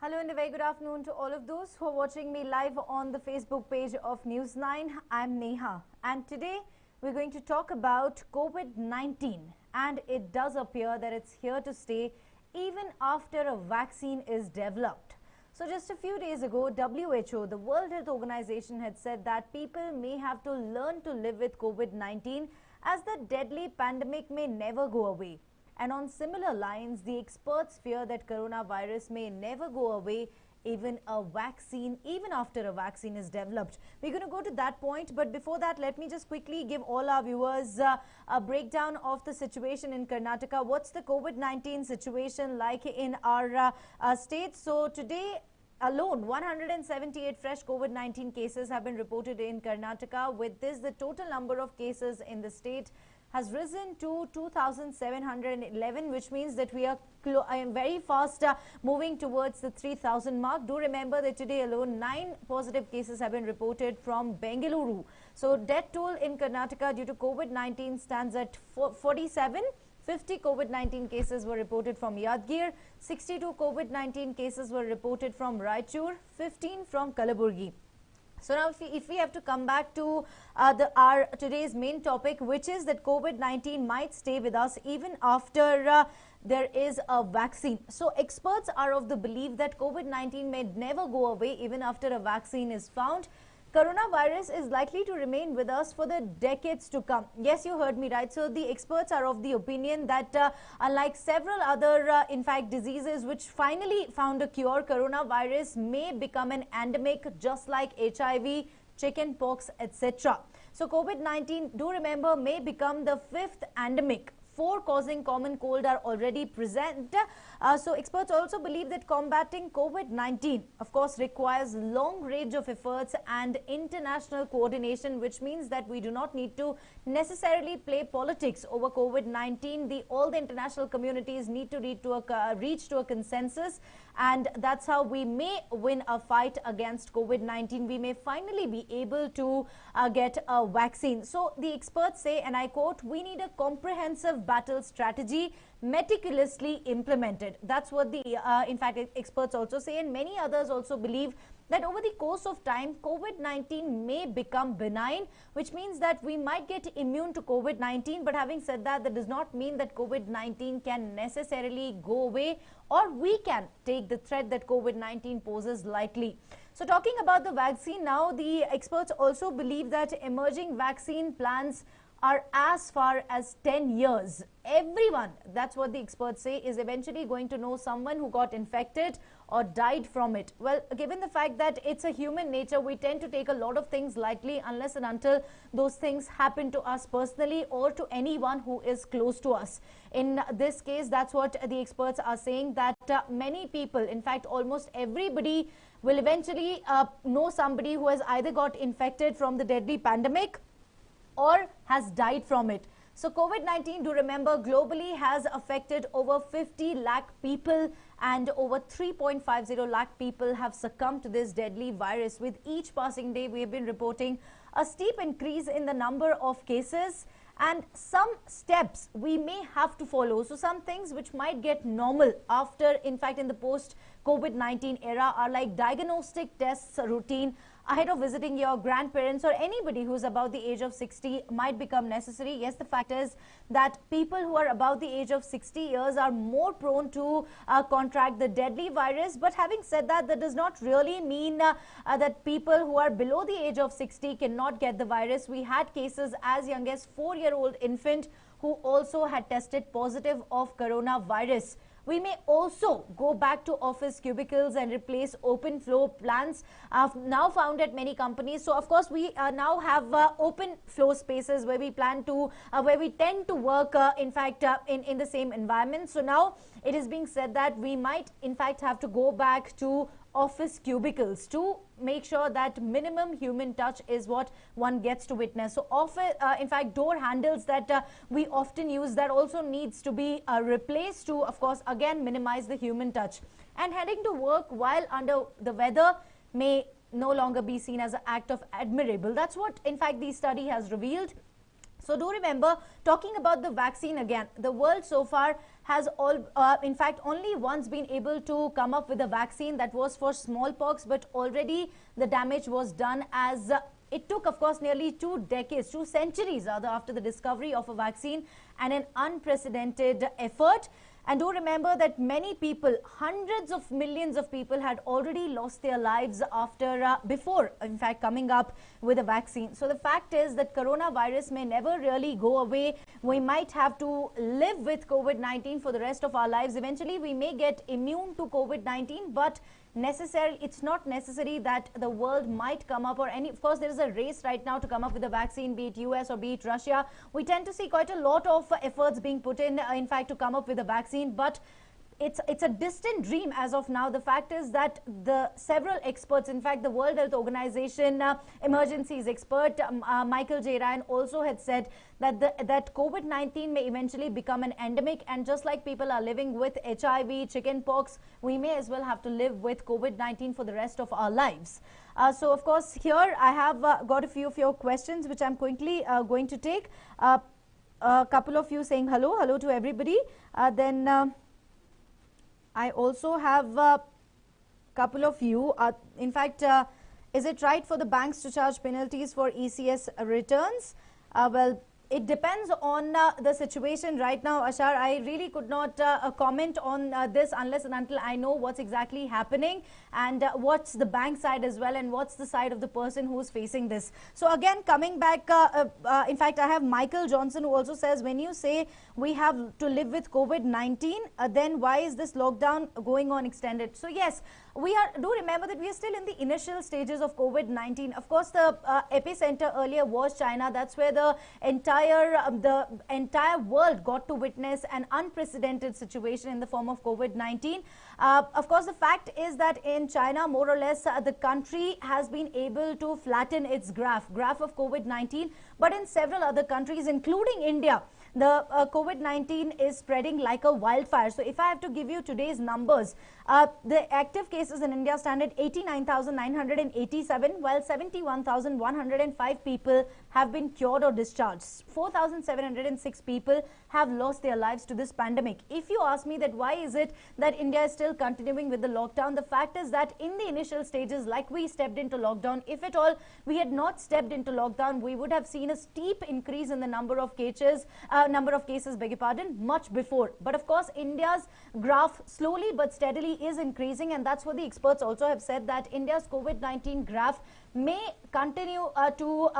Hello and a very good afternoon to all of those who are watching me live on the Facebook page of News 9. I'm Neha and today we're going to talk about COVID-19, and it does appear that it's here to stay even after a vaccine is developed. So just a few days ago, WHO, the World Health Organization, had said that people may have to learn to live with COVID-19 as the deadly pandemic may never go away. And on similar lines, the experts fear that coronavirus may never go away even after a vaccine is developed. We're going to go to that point, but before that, let me just quickly give all our viewers a breakdown of the situation in Karnataka. What's the COVID-19 situation like in our state? So today alone, 178 fresh COVID-19 cases have been reported in Karnataka. With this, the total number of cases in the state has risen to 2,711, which means that we are very fast moving towards the 3,000 mark. Do remember that today alone 9 positive cases have been reported from Bengaluru. So death toll in Karnataka due to COVID-19 stands at 47. 50 COVID-19 cases were reported from Yadgir, 62 COVID-19 cases were reported from Raichur, 15 from Kalaburgi. So now if we have to come back to our today's main topic, which is that COVID-19 might stay with us even after there is a vaccine. So experts are of the belief that COVID-19 may never go away even after a vaccine is found. Coronavirus is likely to remain with us for the decades to come. Yes, you heard me right. So the experts are of the opinion that unlike several other, in fact, diseases which finally found a cure, coronavirus may become an endemic just like HIV, chickenpox, etc. So COVID-19, do remember, may become the 5th endemic. 4 causing common cold are already present. So experts also believe that combating COVID-19, of course, requires long range of efforts and international coordination, which means that we do not need to necessarily play politics over COVID-19. All the international communities need to reach to a consensus, and that's how we may win a fight against COVID-19. We may finally be able to get a vaccine. So the experts say, and I quote, "We need a comprehensive battle strategy meticulously implemented." That's what the in fact experts also say, and many others also believe that over the course of time COVID-19 may become benign, which means that we might get immune to COVID-19. But having said that, that does not mean that COVID-19 can necessarily go away, or we can take the threat that COVID-19 poses lightly. So talking about the vaccine now, the experts also believe that emerging vaccine plans are as far as 10 years. Everyone, that's what the experts say, is eventually going to know someone who got infected or died from it. Well, given the fact that it's a human nature, we tend to take a lot of things lightly unless and until those things happen to us personally or to anyone who is close to us. In this case, that's what the experts are saying, that many people, in fact almost everybody, will eventually know somebody who has either got infected from the deadly pandemic or has died from it. So COVID-19, do remember, globally has affected over 50 lakh people, and over 3.50 lakh people have succumbed to this deadly virus. With each passing day, we have been reporting a steep increase in the number of cases, and some steps we may have to follow. So some things which might get normal after, in fact, in the post-COVID-19 era are like diagnostic tests routine ahead of visiting your grandparents, or anybody who's above the age of 60 might become necessary. Yes, the fact is that people who are above the age of 60 years are more prone to contract the deadly virus. But having said that, that does not really mean that people who are below the age of 60 cannot get the virus. We had cases as young as 4-year-old infant who also had tested positive of coronavirus. We may also go back to office cubicles and replace open floor plans now found at many companies. So of course we now have open floor spaces where we tend to work in the same environment. So now it is being said that we might in fact have to go back to office cubicles to make sure that minimum human touch is what one gets to witness. So in fact door handles that we often use, that also needs to be replaced to, of course, again minimize the human touch. And heading to work while under the weather may no longer be seen as an act of admirable. That's what in fact the study has revealed. So do remember, talking about the vaccine again, the world so far has in fact only once been able to come up with a vaccine that was for smallpox, but already the damage was done, as it took, of course, nearly 2 decades, 2 centuries rather, after the discovery of a vaccine, and an unprecedented effort. And do remember that many people, hundreds of millions of people, had already lost their lives after, before, in fact, coming up with a vaccine. So the fact is that coronavirus may never really go away. We might have to live with COVID-19 for the rest of our lives. Eventually, we may get immune to COVID-19, but it's not necessary that the world might come up, or any, of course there is a race right now to come up with a vaccine, be it US or be it Russia. We tend to see quite a lot of efforts being put in fact, to come up with a vaccine, but it's a distant dream as of now. The fact is that the several experts, in fact the World Health Organization emergencies expert Michael J. Ryan also had said that COVID-19 may eventually become an endemic, and just like people are living with HIV, chickenpox, we may as well have to live with COVID-19 for the rest of our lives. So of course here I have got a few of your questions which I'm quickly going to take. A couple of you saying hello to everybody. Then I also have a couple of you, in fact, is it right for the banks to charge penalties for ECS returns? Well, it depends on the situation right now, Ashar. I really could not comment on this unless and until I know what's exactly happening, and what's the bank side as well, and what's the side of the person who's facing this. So again, coming back, in fact, I have Michael Johnson who also says, when you say we have to live with COVID-19, then why is this lockdown going on extended? So yes, do remember that we are still in the initial stages of COVID-19. Of course, the epicenter earlier was China. That's where the entire world got to witness an unprecedented situation in the form of COVID-19. Of course, the fact is that in China, more or less, the country has been able to flatten its graph of COVID-19. But in several other countries, including India, the COVID-19 is spreading like a wildfire. So if I have to give you today's numbers, the active cases in India stand at 89,987, while 71,105 people have been cured or discharged. 4,706 people have lost their lives to this pandemic. If you ask me that why is it that India is still continuing with the lockdown, the fact is that in the initial stages, like we stepped into lockdown, if at all we had not stepped into lockdown, we would have seen a steep increase in the number of cases, beg your pardon, much before. But of course, India's graph slowly but steadily is increasing, and that's what the experts also have said, that India's COVID-19 graph may continue to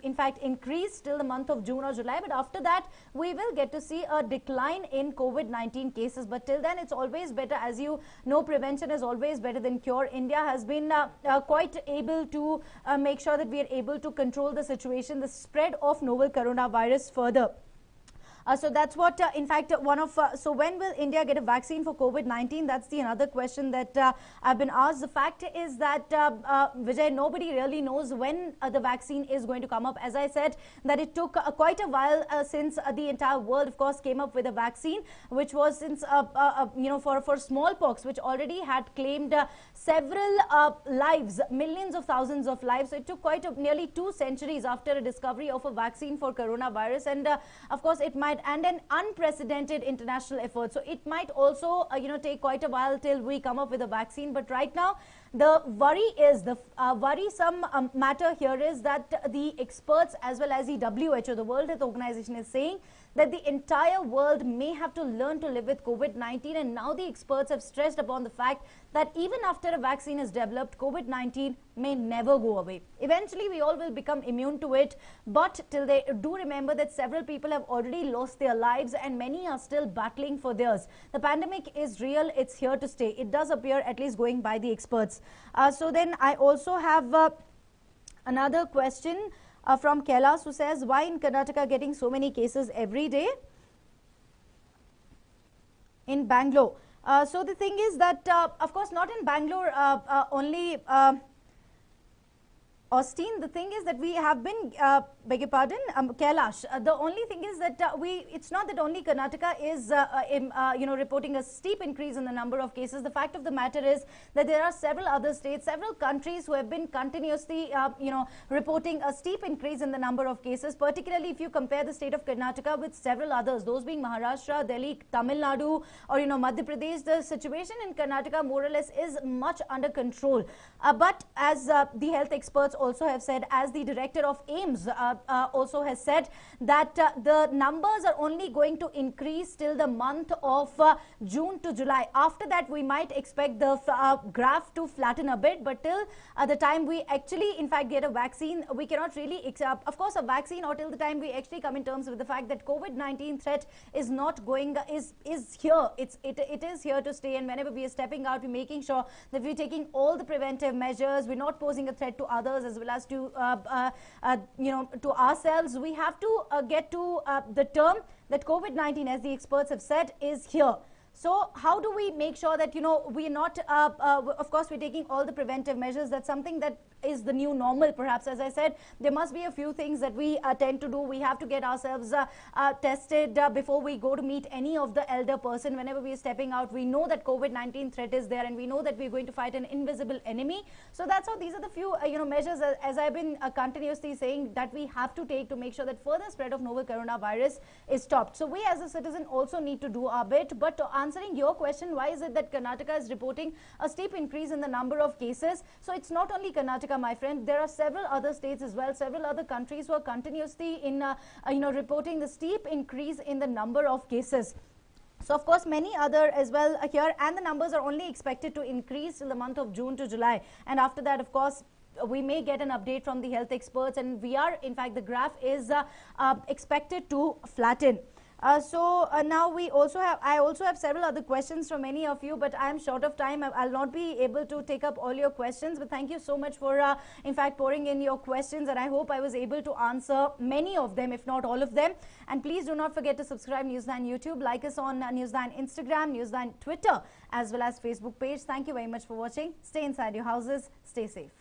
in fact increase till the month of June or July, but after that we will get to see a decline in COVID-19 cases. But till then, it's always better, as you know, prevention is always better than cure. India has been quite able to make sure that we are able to control the situation, the spread of novel coronavirus further. So that's what, in fact, so when will India get a vaccine for COVID-19? That's the another question that I've been asked. The fact is that, Vijay, nobody really knows when the vaccine is going to come up. As I said, that it took quite a while since the entire world, of course, came up with a vaccine, which was since, for smallpox, which already had claimed several lives, millions of thousands of lives. So it took nearly 2 centuries after a discovery of a vaccine for coronavirus. And of course, it might, and an unprecedented international effort. So it might also, take quite a while till we come up with a vaccine. But right now, the worry is, the worrisome matter here is that the experts as well as the WHO, the World Health Organization, is saying that the entire world may have to learn to live with COVID-19. And now the experts have stressed upon the fact that even after a vaccine is developed, COVID-19 may never go away. Eventually, we all will become immune to it. But till they do remember that several people have already lost their lives and many are still battling for theirs. The pandemic is real. It's here to stay. It does appear, at least going by the experts. So then I also have another question from Kailas, who says, why in Karnataka getting so many cases every day in Bangalore? So the thing is that, of course, not in Bangalore only. Austin, the thing is that we have been, beg your pardon, Kailash. The only thing is that it's not that only Karnataka is, reporting a steep increase in the number of cases. The fact of the matter is that there are several other states, several countries who have been continuously, reporting a steep increase in the number of cases, particularly if you compare the state of Karnataka with several others, those being Maharashtra, Delhi, Tamil Nadu, or, Madhya Pradesh. The situation in Karnataka more or less is much under control. But as the health experts also have said, as the director of AIMS also has said, that the numbers are only going to increase till the month of June to July. After that, we might expect the graph to flatten a bit, but till the time we actually, in fact, get a vaccine, we cannot really accept, of course, a vaccine, or till the time we actually come in terms with the fact that COVID-19 threat is not going, is here. It is here to stay, and whenever we are stepping out, we're making sure that we're taking all the preventive measures. We're not posing a threat to others as well as to to ourselves. We have to get to the term that COVID-19, as the experts have said, is here. So how do we make sure that, we're not, of course, we're taking all the preventive measures. That's something that is the new normal, perhaps. As I said, there must be a few things that we tend to do. We have to get ourselves tested before we go to meet any of the elder person. Whenever we are stepping out, we know that COVID-19 threat is there, and we know that we're going to fight an invisible enemy. So that's how these are the few measures, as I've been continuously saying, that we have to take to make sure that further spread of novel coronavirus is stopped. So we as a citizen also need to do our bit. But answering your question, why is it that Karnataka is reporting a steep increase in the number of cases? So it's not only Karnataka, my friend. There are several other states as well, several other countries who are continuously in reporting the steep increase in the number of cases. So of course many other as well here, and the numbers are only expected to increase till the month of June to July, and after that, of course, we may get an update from the health experts, and we are, in fact, the graph is expected to flatten. Now I also have several other questions from many of you, but I am short of time. I'll not be able to take up all your questions, but thank you so much for in fact pouring in your questions, and I hope I was able to answer many of them, if not all of them. And please do not forget to subscribe News9 YouTube, like us on News9 Instagram, News9 Twitter, as well as Facebook page. Thank you very much for watching. Stay inside your houses, stay safe.